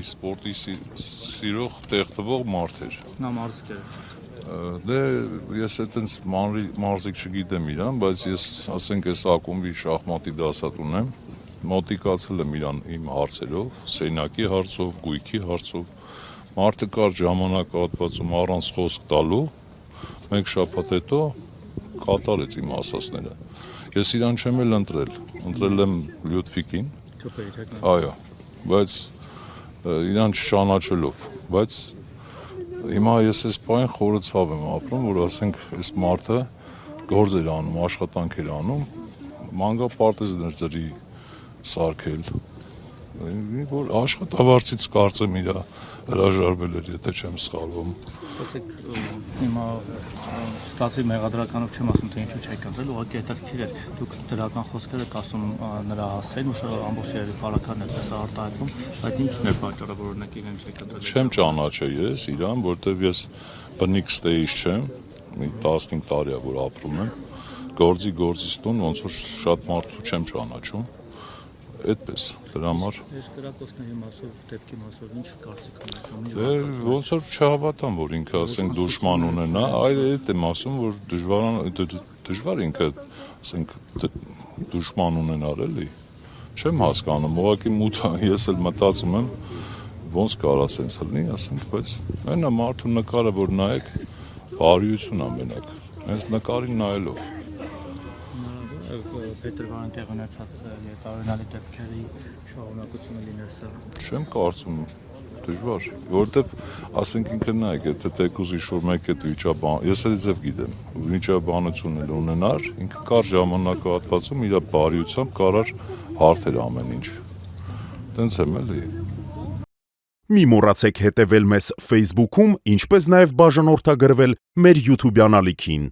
սպորտի սիրող տեղ տվող մարդ էր։ Նա մարզիկ էր։ Դե ես այտենց մարզիկ չգիտեմ իրան, բայց ես ասենք այս ակումբի շախմատի դասատուն եմ, մոտիկացել եմ իրան իմ հարցերով, սենակի հարցով, գույքի հարցով, մարդը կար ժամանակահատվածում առանց խոսք տալու, մեկ շաբաթ հետո կատարեց իմ ասածները։ Ես իրան չեմ էլ ընտրել եմ Լյուդվիկին, այո, բայց իրան չճանաչելով, բայց հիմա ես այս պահին խորը ցավ եմ ապրում, որ ասենք այս մարդը գործ էր անում, աշխատանք էր անում, մանկապարտեզներ ծրի սարքել, որ աշխատավարձից կարծեմ իրա հրաժարվել էր, եթե չեմ սխալվում։ Ասեք հիմա ստացի մեղադրականով չեմ ասում, թե ինչու չեք ընտրել, ուղղակի հետաքրքիր էր, դուք դրական խոսքեր եք ասում նրա հասցեին, ու ամբողջ երևի պարակարն է պես արտահայտվում, բայց ինչն է պատճառը, որ օրինակ իրեն չեք ընտրել։ Չեմ ճանաչել ես իրան, որտեվ ես բնիկ ստեյից չեմ, մի 15 տարի է որ ապրում եմ, գործից տուն ոնց որ շատ մարդու չեմ ճանաչում, այդպես դրա համար։ Ես կրակոցների մասով, դեպքի մասով ինչ կարծիք ունեք։ Դե ոնց որ չհավատամ, որ ինքը ասենք դուշման ունենա, այլ այդ եմ ասում, որ դժվար ինքը ասենք դուշման ունենալ էլի։ Չեմ հասկանում, ուղղակի մութ ես էլ մտածում եմ, ոնց կարա սենց լինի, ասենք, բայց այն է մարդու նկարը, որ նայեք, բարիություն ամենակ, հենց նկարին նայելով։ Պետրվարան տեղ ունեցած տարօրինակ դեպքերի շարունակությունը լիներ սա։ Չեմ կարծում, դժվար, որովհետև ասենք ինքը նայեք, եթե թեկուզ ինչ-որ մեկ այդ վիճաբան, ես էլ ձև գիտեմ, վիճաբանություն էլ ունենար, ինքը կար ժամանակահատվածում իր բարիությամբ կարար հարթել ամեն ինչ։ Տենց եմ էլի։ Մի մոռացեք հետևել մեզ Facebook-ում, ինչպես նաև բաժանորդագրվել մեր YouTube-յան ալիքին։